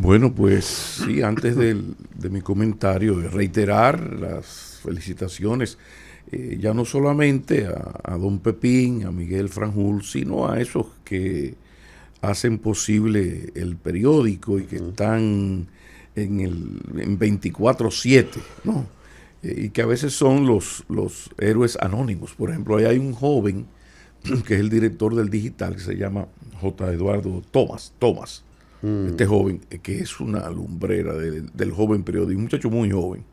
Bueno, pues sí, antes de mi comentario, reiterar las felicitaciones, ya no solamente a don Pepín, a Miguel Franjul, sino a esos que hacen posible el periódico y que están en 24/7, ¿no? Y que a veces son los héroes anónimos. Por ejemplo, ahí hay un joven que es el director del digital, que se llama J. Eduardo Tomás. Este joven, que es una lumbrera del joven periodista, un muchacho muy joven,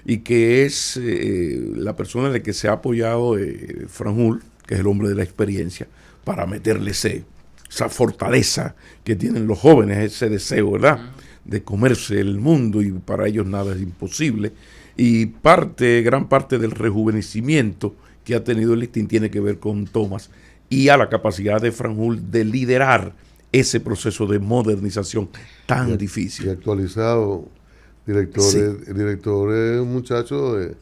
y que es la persona en la que se ha apoyado Franjul, que es el hombre de la experiencia, para meterle esa fortaleza que tienen los jóvenes, ese deseo, ¿verdad?, de comerse el mundo, y para ellos nada es imposible. Y gran parte del rejuvenecimiento que ha tenido el listín tiene que ver con Tomás y a la capacidad de Franjul de liderar ese proceso de modernización tan difícil. Y actualizado, director es un muchacho de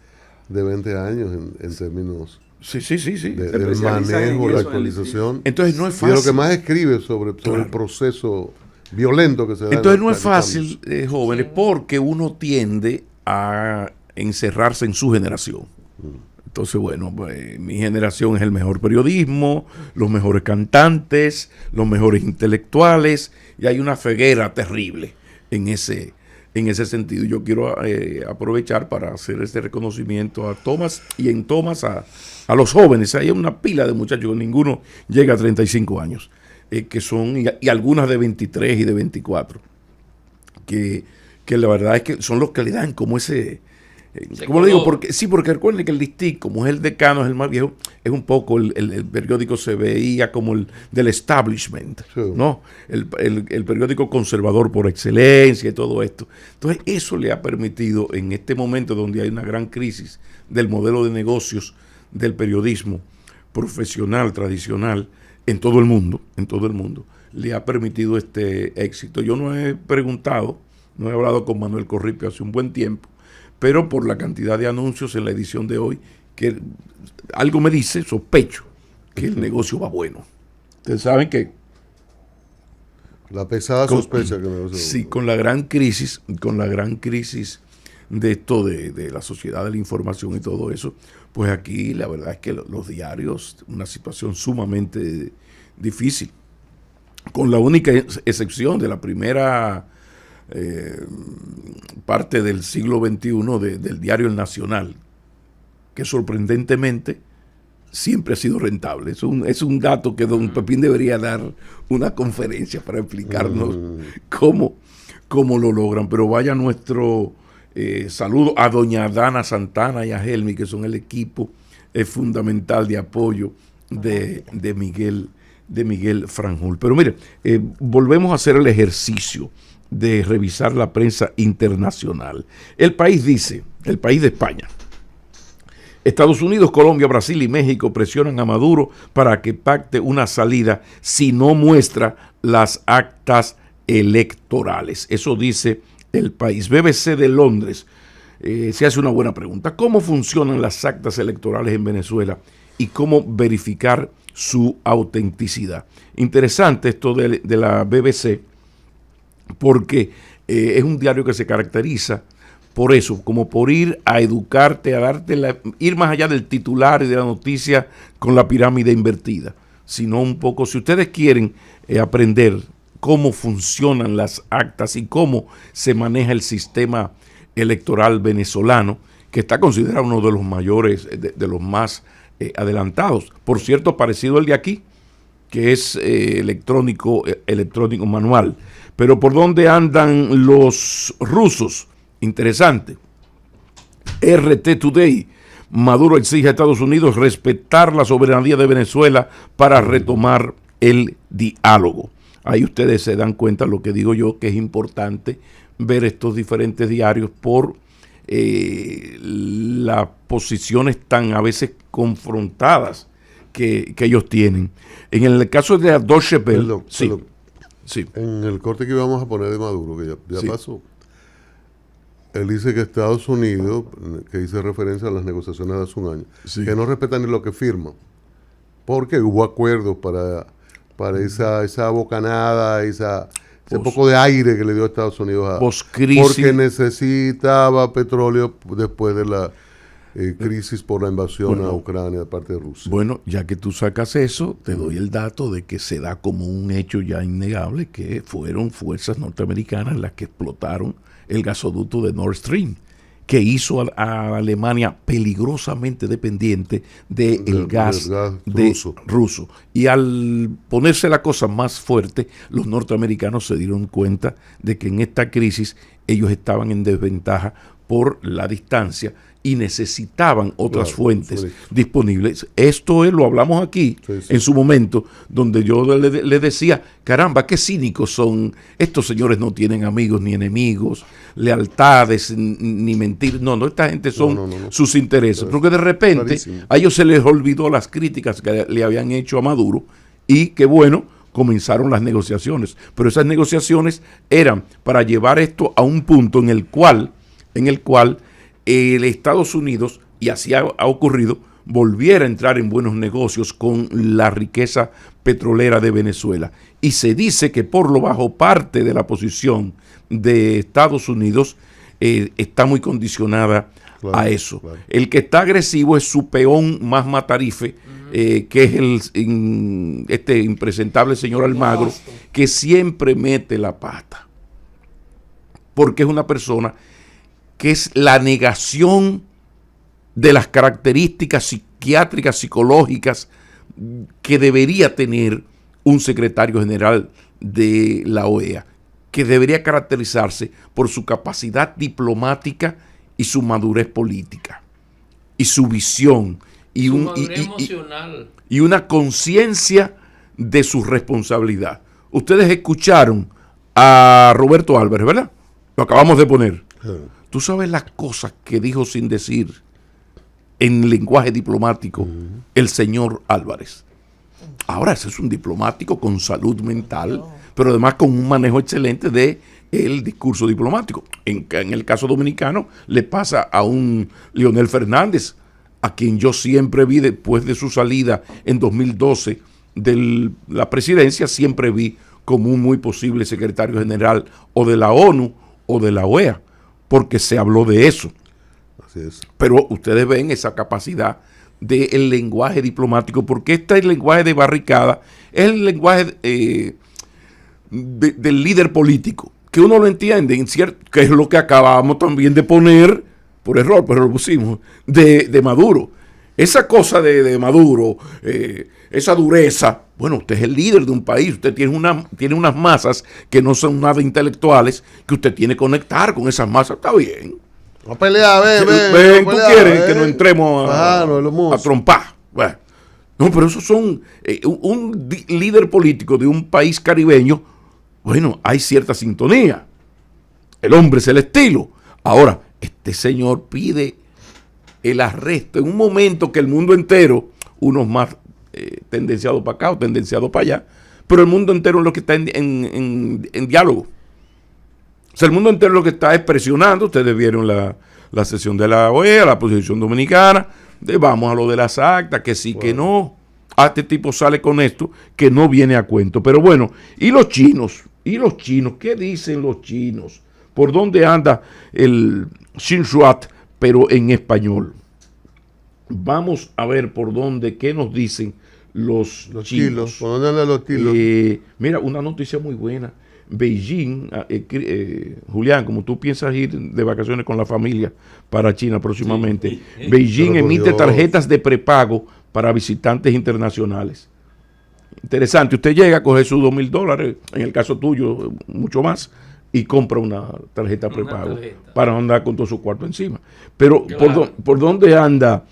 20 años en términos del manejo, la actualización. Entonces no es fácil. Y lo que más escribe sobre el proceso violento que se da. Entonces no es fácil, jóvenes, porque uno tiende a encerrarse en su generación. Entonces, bueno, pues, mi generación es el mejor periodismo, los mejores cantantes, los mejores intelectuales, y hay una ceguera terrible en ese sentido. Yo quiero aprovechar para hacer este reconocimiento a Tomás, y en Tomás a los jóvenes. Hay una pila de muchachos, ninguno llega a 35 años, que son, y algunas de 23 y de 24, que la verdad es que son los que le dan como ese... ¿Cómo le digo? Porque recuerden que el listín, como es el decano, es el más viejo, es un poco, el periódico se veía como el del establishment, sí, ¿no? El periódico conservador por excelencia y todo esto. Entonces, eso le ha permitido, en este momento donde hay una gran crisis del modelo de negocios del periodismo profesional, tradicional, en todo el mundo, le ha permitido este éxito. Yo no he hablado con Manuel Corripio hace un buen tiempo, pero por la cantidad de anuncios en la edición de hoy, que algo me dice, sospecho, que el negocio va bueno. Ustedes saben que... La pesada sospecha que me gusta. Sí, con la gran crisis de esto de la sociedad de la información y todo eso, pues aquí la verdad es que los diarios, una situación sumamente difícil, con la única excepción de la primera... parte del siglo XXI del diario El Nacional, que sorprendentemente siempre ha sido rentable. Es un dato que don Pepín debería dar una conferencia para explicarnos cómo lo logran. Pero vaya nuestro saludo a doña Dana Santana y a Helmi, que son el equipo fundamental de apoyo de Miguel Franjul. Pero mire, volvemos a hacer el ejercicio de revisar la prensa internacional. El país de España: Estados Unidos, Colombia, Brasil y México presionan a Maduro para que pacte una salida si no muestra las actas electorales. Eso dice el país. BBC de Londres se hace una buena pregunta: ¿cómo funcionan las actas electorales en Venezuela y cómo verificar su autenticidad? Interesante esto de la BBC, porque es un diario que se caracteriza por eso, como por ir a educarte, a ir más allá del titular y de la noticia con la pirámide invertida, sino un poco, si ustedes quieren aprender cómo funcionan las actas y cómo se maneja el sistema electoral venezolano, que está considerado uno de los mayores, de los más adelantados, por cierto, parecido al de aquí, que es electrónico manual. Pero ¿por dónde andan los rusos? Interesante. RT Today: Maduro exige a Estados Unidos respetar la soberanía de Venezuela para retomar el diálogo. Ahí ustedes se dan cuenta lo que digo yo, que es importante ver estos diferentes diarios por las posiciones tan a veces confrontadas que ellos tienen. En el caso de Deutsche Welle, sí. En el corte que íbamos a poner de Maduro, que ya sí pasó, él dice que Estados Unidos, que hice referencia a las negociaciones de hace un año, sí, que no respetan ni lo que firman, porque hubo acuerdos para esa bocanada, esa ese poco de aire que le dio a Estados Unidos Post-crisis. Porque necesitaba petróleo después de la crisis por la invasión a Ucrania de parte de Rusia. Bueno, ya que tú sacas eso, te doy el dato de que se da como un hecho ya innegable que fueron fuerzas norteamericanas las que explotaron el gasoducto de Nord Stream, que hizo a Alemania peligrosamente dependiente del gas ruso. Y al ponerse la cosa más fuerte, los norteamericanos se dieron cuenta de que en esta crisis ellos estaban en desventaja por la distancia y necesitaban otras fuentes disponibles. Esto lo hablamos aquí en su momento, donde yo le decía, caramba, qué cínicos son. Estos señores no tienen amigos ni enemigos, lealtades, ni mentir. No, esta gente son sus intereses. Porque de repente a ellos se les olvidó las críticas que le habían hecho a Maduro y que bueno, comenzaron las negociaciones. Pero esas negociaciones eran para llevar esto a un punto en el cual el Estados Unidos, y así ha ocurrido, volviera a entrar en buenos negocios con la riqueza petrolera de Venezuela. Y se dice que por lo bajo parte de la posición de Estados Unidos está muy condicionada a eso. Claro. El que está agresivo es su peón más matarife, que es este impresentable señor Almagro, que siempre mete la pata. Porque es una persona que es la negación de las características psiquiátricas, psicológicas que debería tener un secretario general de la OEA, que debería caracterizarse por su capacidad diplomática y su madurez política, y su visión, y una conciencia de su responsabilidad. Ustedes escucharon a Roberto Álvarez, ¿verdad? Lo acabamos de poner. Tú sabes las cosas que dijo sin decir en lenguaje diplomático el señor Álvarez. Ahora ese es un diplomático con salud mental, pero además con un manejo excelente de el discurso diplomático. En el caso dominicano le pasa a un Leonel Fernández, a quien yo siempre vi después de su salida en 2012 de la presidencia, siempre vi como un muy posible secretario general o de la ONU o de la OEA, porque se habló de eso. Así es. Pero ustedes ven esa capacidad del lenguaje diplomático, porque este es el lenguaje de barricada, es el lenguaje del líder político, que uno lo entiende, que es lo que acabamos también de poner, por error, pero lo pusimos, de Maduro. Esa cosa de Maduro, esa dureza, bueno, usted es el líder de un país, usted tiene unas masas que no son nada intelectuales, que usted tiene que conectar con esas masas, está bien. No pelea, ven, tú quieres que nos entremos a trompar. Bueno, no, pero esos son, un líder político de un país caribeño, bueno, hay cierta sintonía. El hombre es el estilo. Ahora, este señor pide el arresto en un momento que el mundo entero, unos más tendenciados para acá o tendenciados para allá, pero el mundo entero es lo que está en diálogo. O sea, el mundo entero lo que está es presionando. Ustedes vieron la sesión de la OEA, la posición dominicana, vamos a lo de las actas, que sí, que no. Este tipo sale con esto que no viene a cuento. Pero bueno, ¿y los chinos? ¿Qué dicen los chinos? ¿Por dónde anda el Xinhuat, pero en español? Vamos a ver por dónde, qué nos dicen los chinos. ¿Por dónde andan los kilos? Mira, una noticia muy buena. Beijing, Julián, como tú piensas ir de vacaciones con la familia para China próximamente, Beijing emite tarjetas de prepago para visitantes internacionales. Interesante, usted llega a coger sus $2,000, en el caso tuyo mucho más, y compra una tarjeta prepago para andar con todo su cuarto encima. Pero claro. ¿por dónde anda?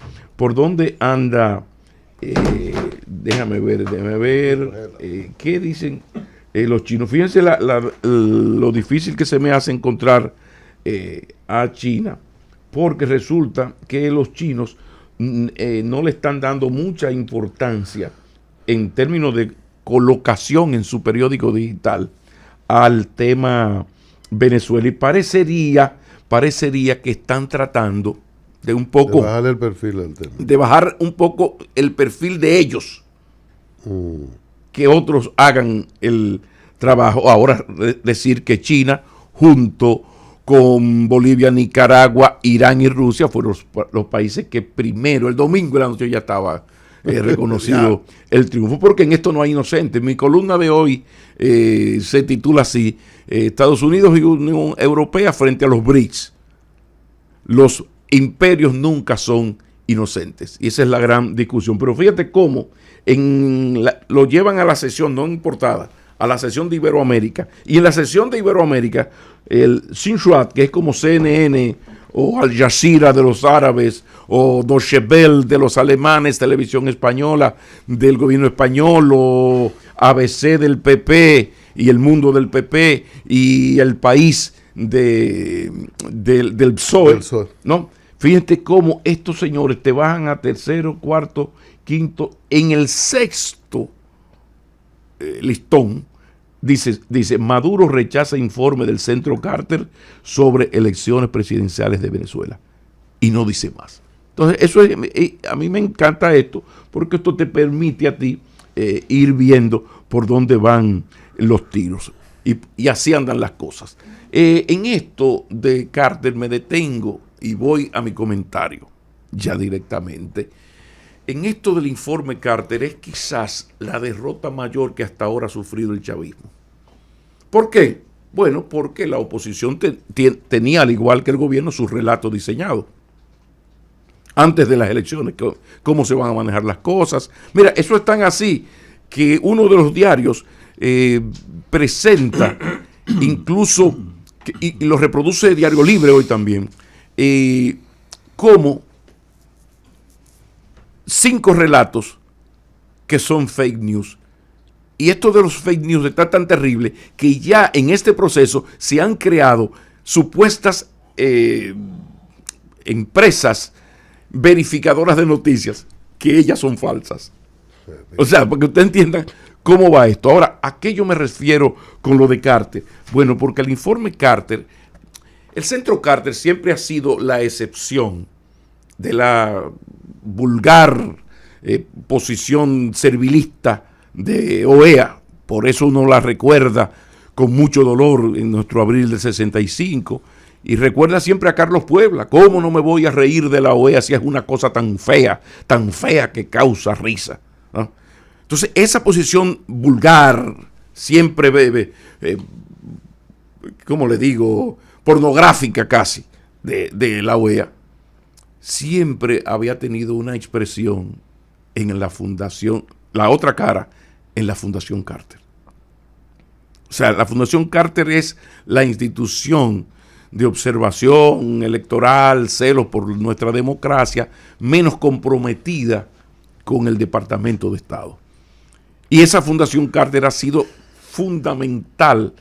Déjame ver, ¿qué dicen los chinos? Fíjense lo difícil que se me hace encontrar a China, porque resulta que los chinos no le están dando mucha importancia en términos de colocación en su periódico digital al tema Venezuela, y parecería que están tratando de un poco de bajar el perfil del tema, de bajar un poco el perfil de ellos, que otros hagan trabajo. Ahora decir que China, junto con Bolivia, Nicaragua, Irán y Rusia, fueron los países que primero, el domingo de la noche ya estaba reconocido el triunfo, porque en esto no hay inocentes. Mi columna de hoy se titula así: Estados Unidos y Unión Europea frente a los BRICS. Los imperios nunca son inocentes. Y esa es la gran discusión. Pero fíjate cómo lo llevan a la sesión, no importada, a la sesión de Iberoamérica. Y en la sesión de Iberoamérica, el Xinhua, que es como CNN o Al Jazeera de los árabes, o Deutsche Welle de los alemanes, Televisión Española del gobierno español, o ABC del PP y El Mundo del PP y El País del PSOE, ¿no? Fíjate cómo estos señores te bajan a tercero, cuarto, quinto, en el sexto listón. Dice, Maduro rechaza informe del Centro Carter sobre elecciones presidenciales de Venezuela. Y no dice más. Entonces, a mí me encanta esto, porque esto te permite a ti ir viendo por dónde van los tiros. Y así andan las cosas. En esto de Carter me detengo y voy a mi comentario ya directamente. En esto del informe Carter es quizás la derrota mayor que hasta ahora ha sufrido el chavismo. ¿Por qué? Bueno, porque la oposición tenía, al igual que el gobierno, su relato diseñado. Antes de las elecciones, cómo se van a manejar las cosas. Mira, eso es tan así que uno de los diarios presenta, incluso, y lo reproduce Diario Libre hoy también, como 5 relatos que son fake news. Y esto de los fake news está tan terrible que ya en este proceso se han creado supuestas empresas verificadoras de noticias que ellas son falsas. O sea, para que ustedes entiendan cómo va esto. Ahora, ¿a qué yo me refiero con lo de Carter? Bueno, porque el informe Carter, el Centro Carter siempre ha sido la excepción de la vulgar posición servilista de OEA. Por eso uno la recuerda con mucho dolor en nuestro abril del 65. Y recuerda siempre a Carlos Puebla. ¿Cómo no me voy a reír de la OEA si es una cosa tan fea que causa risa, ¿no? Entonces, esa posición vulgar, siempre, ¿cómo le digo?, pornográfica casi, de la OEA, siempre había tenido una expresión en la fundación, la otra cara, en la Fundación Carter. O sea, la Fundación Carter es la institución de observación electoral, celos por nuestra democracia, menos comprometida con el Departamento de Estado. Y esa Fundación Carter ha sido fundamental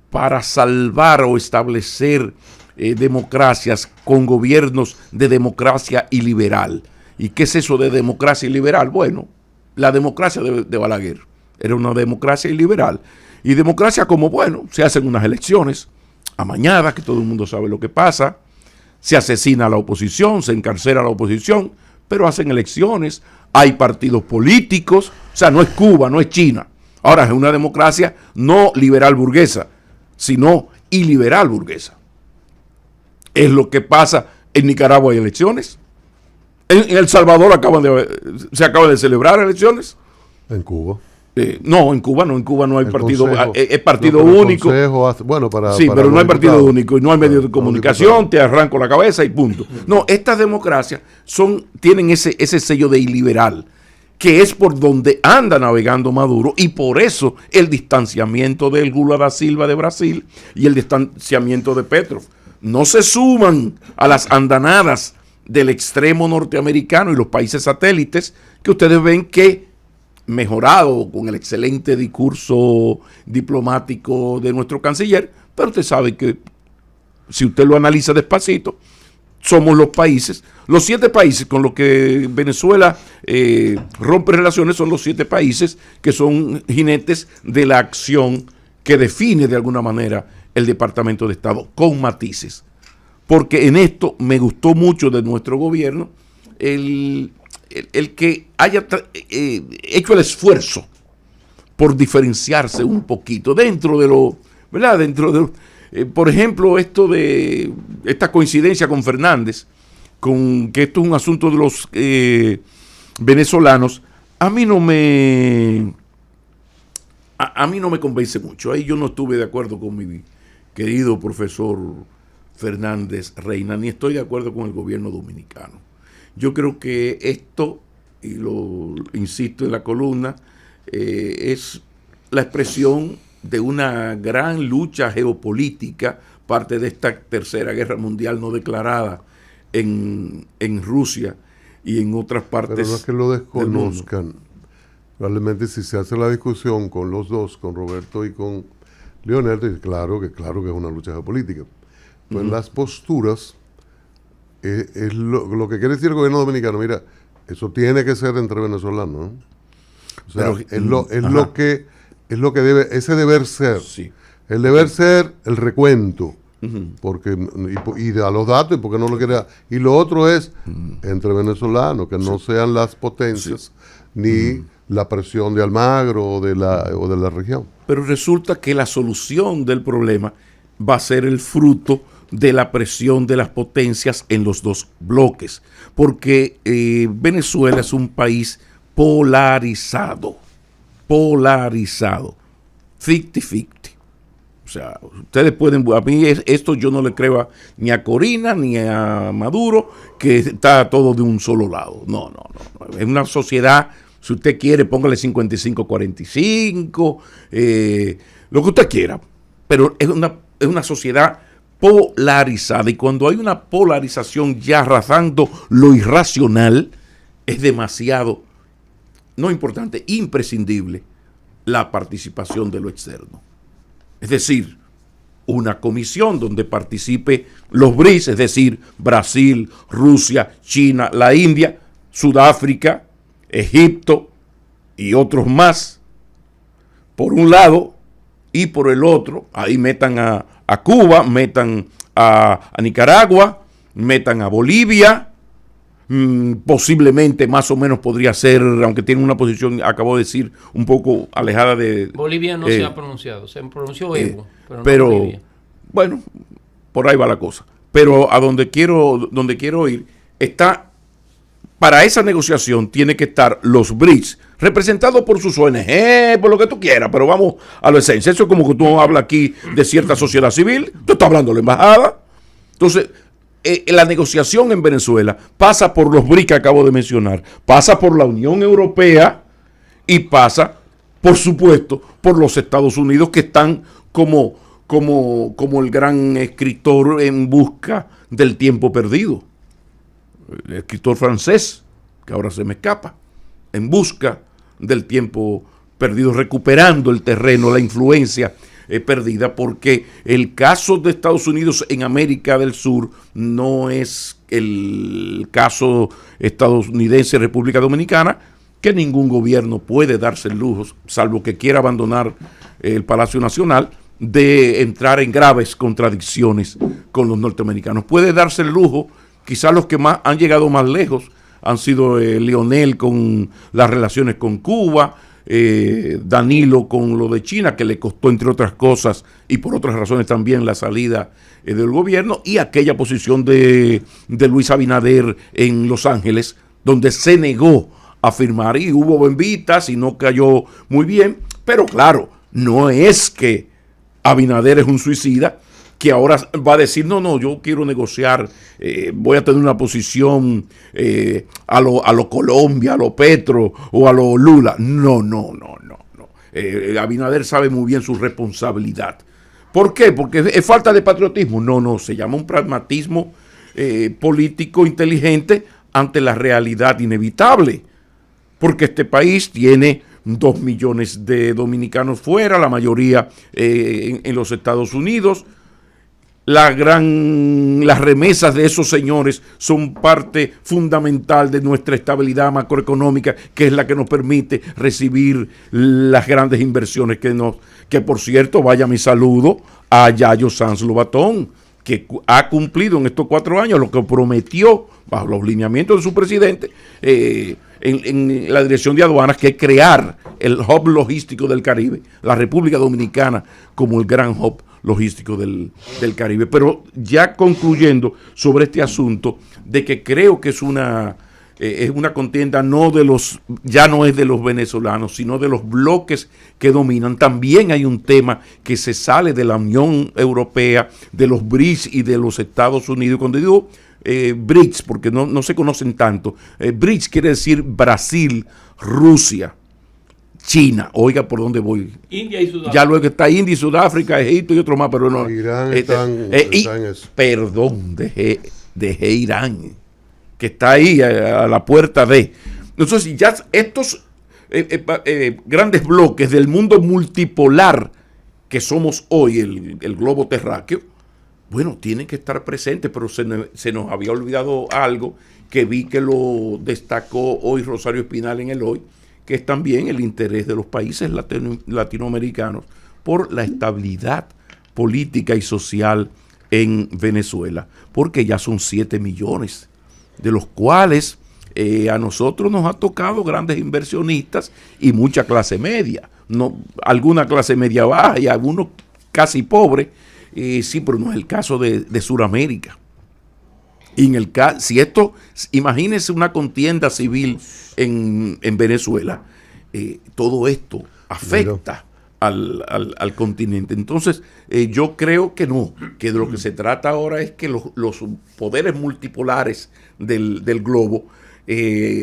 para salvar o establecer democracias con gobiernos de democracia y liberal. ¿Y qué es eso de democracia y liberal? Bueno, la democracia de Balaguer era una democracia liberal. Y democracia como, bueno, se hacen unas elecciones amañadas, que todo el mundo sabe lo que pasa, se asesina a la oposición, se encarcela a la oposición, pero hacen elecciones, hay partidos políticos, o sea, no es Cuba, no es China. Ahora es una democracia no liberal burguesa, sino iliberal burguesa. Es lo que pasa en Nicaragua, hay elecciones. En El Salvador se acaban de celebrar elecciones. En Cuba. No, en Cuba no hay partido, es partido único. Bueno, pero no hay partido único y no hay medios de comunicación, te arranco la cabeza y punto. No, estas democracias tienen ese sello de iliberal, que es por donde anda navegando Maduro, y por eso el distanciamiento del Lula da Silva de Brasil y el distanciamiento de Petro no se suman a las andanadas del extremo norteamericano y los países satélites, que ustedes ven que, mejorado con el excelente discurso diplomático de nuestro canciller, pero usted sabe que si usted lo analiza despacito, somos los 7 países con los que Venezuela rompe relaciones, son los 7 países que son jinetes de la acción que define de alguna manera el Departamento de Estado, con matices. Porque en esto me gustó mucho de nuestro gobierno el que haya hecho el esfuerzo por diferenciarse un poquito dentro de lo, ¿verdad? Dentro de, por ejemplo, esta coincidencia con Fernández, con que esto es un asunto de los venezolanos, a mí no me convence mucho. Ahí yo no estuve de acuerdo con mi querido profesor Fernández Reina, ni estoy de acuerdo con el gobierno dominicano. Yo creo que esto, y lo insisto en la columna, es la expresión de una gran lucha geopolítica, parte de esta tercera guerra mundial no declarada en Rusia y en otras partes. Pero no es que lo desconozcan. Probablemente si se hace la discusión con los dos, con Roberto y con Leonel, claro que es una lucha geopolítica. Pues las posturas es lo que quiere decir el gobierno dominicano. Mira, eso tiene que ser entre venezolanos, ¿no? O sea, pero, es lo que debe, ese deber ser. Sí. El deber ser, el recuento. Porque y da los datos, y porque no lo quiere. Y lo otro es entre venezolanos, que no sean las potencias, ni la presión de Almagro o de la región. Pero resulta que la solución del problema va a ser el fruto de la presión de las potencias en los dos bloques, porque Venezuela es un país polarizado, 50-50. O sea, ustedes pueden, a mí esto yo no le creo ni a Corina ni a Maduro, que está todo de un solo lado. No. Es una sociedad, si usted quiere, póngale 55-45, lo que usted quiera, pero es una sociedad polarizada, y cuando hay una polarización ya rozando lo irracional, es demasiado, no importante, imprescindible la participación de lo externo. Es decir, una comisión donde participe los BRICS, es decir, Brasil, Rusia, China, la India, Sudáfrica, Egipto y otros más, por un lado, y por el otro, ahí metan a Cuba, metan a Nicaragua, metan a Bolivia, posiblemente más o menos podría ser, aunque tiene una posición, acabo de decir, un poco alejada de... Bolivia no se ha pronunciado, se pronunció Evo, pero no bueno, por ahí va la cosa. Pero a donde quiero ir, está, para esa negociación tiene que estar los BRICS, representados por sus ONG, por lo que tú quieras, pero vamos a la esencia. Eso es como que tú hablas aquí de cierta sociedad civil, tú estás hablando de la embajada. Entonces, la negociación en Venezuela pasa por los BRICS que acabo de mencionar, pasa por la Unión Europea y pasa, por supuesto, por los Estados Unidos, que están como el gran escritor en busca del tiempo perdido. El escritor francés, que ahora se me escapa, en busca del tiempo perdido, recuperando el terreno, la influencia perdida, porque el caso de Estados Unidos en América del Sur no es el caso estadounidense, República Dominicana, que ningún gobierno puede darse el lujo, salvo que quiera abandonar el Palacio Nacional, de entrar en graves contradicciones con los norteamericanos. Puede darse el lujo, quizás los que más han llegado más lejos han sido Leonel con las relaciones con Cuba, Danilo con lo de China, que le costó, entre otras cosas, y por otras razones también, la salida del gobierno, y aquella posición de Luis Abinader en Los Ángeles, donde se negó a firmar, y hubo benvitas y no cayó muy bien, pero claro, no es que Abinader es un suicida, que ahora va a decir, no, yo quiero negociar, voy a tener una posición a lo Colombia, a lo Petro o a lo Lula. No. Abinader sabe muy bien su responsabilidad. ¿Por qué? Porque es falta de patriotismo. No, se llama un pragmatismo político inteligente ante la realidad inevitable. Porque este país tiene 2 millones de dominicanos fuera, la mayoría en los Estados Unidos. Las remesas de esos señores son parte fundamental de nuestra estabilidad macroeconómica, que es la que nos permite recibir las grandes inversiones que por cierto, vaya mi saludo a Yayo Sanz Lobatón, que ha cumplido en estos 4 años lo que prometió bajo los lineamientos de su presidente, en la Dirección de Aduanas, que es crear el hub logístico del Caribe, la República Dominicana como el gran hub logístico del Caribe. Pero ya concluyendo sobre este asunto de que creo que es una contienda ya no es de los venezolanos, sino de los bloques que dominan. También hay un tema que se sale de la Unión Europea, de los BRICS y de los Estados Unidos. Cuando digo BRICS, porque no se conocen tanto, BRICS quiere decir Brasil, Rusia, China, oiga por dónde voy. India y Sudáfrica. Ya luego está India y Sudáfrica, Egipto y otro más, pero no. Irán está en eso. Perdón, dejé Irán, que está ahí a la puerta de. Entonces, ya estos grandes bloques del mundo multipolar que somos hoy, el globo terráqueo, bueno, tienen que estar presentes, pero se nos había olvidado algo que vi que lo destacó hoy Rosario Espinal en el Hoy, que es también el interés de los países latinoamericanos por la estabilidad política y social en Venezuela, porque ya son 7 millones, de los cuales a nosotros nos ha tocado grandes inversionistas y mucha clase media, alguna clase media baja y algunos casi pobres, sí, pero no es el caso de Sudamérica. Y en el caso, imagínense una contienda civil en Venezuela, todo esto afecta al continente. Entonces, yo creo que no, que de lo que se trata ahora es que los poderes multipolares del globo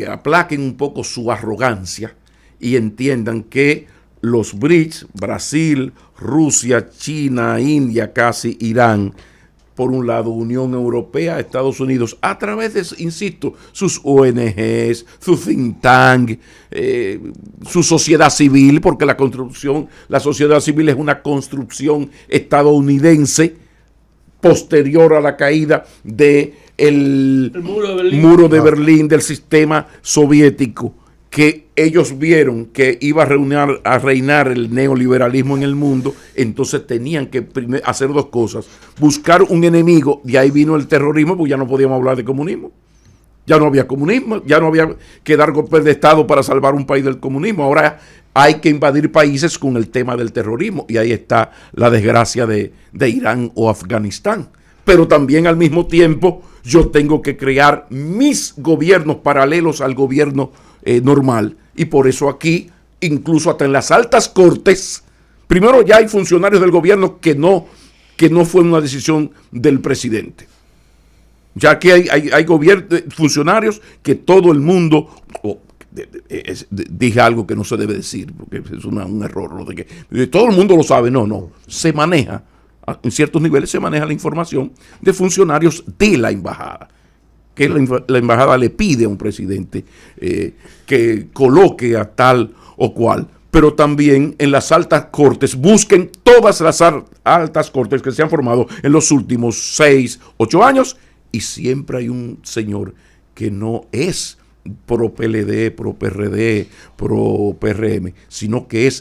aplaquen un poco su arrogancia y entiendan que los BRICS, Brasil, Rusia, China, India, casi Irán, por un lado Unión Europea, Estados Unidos, a través de, insisto, sus ONGs, su think tank, su sociedad civil, porque la sociedad civil es una construcción estadounidense posterior a la caída del muro de Berlín, del sistema soviético, que ellos vieron que iba a reinar el neoliberalismo en el mundo. Entonces tenían que hacer dos cosas: buscar un enemigo, de ahí vino el terrorismo, porque ya no podíamos hablar de comunismo, ya no había comunismo, ya no había que dar golpes de Estado para salvar un país del comunismo. Ahora hay que invadir países con el tema del terrorismo, y ahí está la desgracia de Irán o Afganistán. Pero también al mismo tiempo yo tengo que crear mis gobiernos paralelos al gobierno normal, y por eso aquí, incluso hasta en las altas cortes, primero ya hay funcionarios del gobierno que no fue una decisión del presidente. Ya que hay funcionarios que todo el mundo, dije algo que no se debe decir, porque es un error, lo de que todo el mundo lo sabe. No, se maneja, en ciertos niveles se maneja la información de funcionarios de la embajada, que la embajada le pide a un presidente que coloque a tal o cual. Pero también en las altas cortes, busquen todas las altas cortes que se han formado en los últimos 6, 8 años, y siempre hay un señor que no es pro PLD, pro PRD, pro PRM, sino que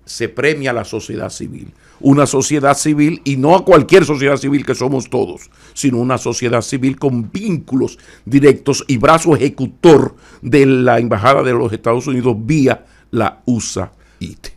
se premia a la sociedad civil. Una sociedad civil, y no a cualquier sociedad civil que somos todos, sino una sociedad civil con vínculos directos y brazo ejecutor de la Embajada de los Estados Unidos vía la USAID.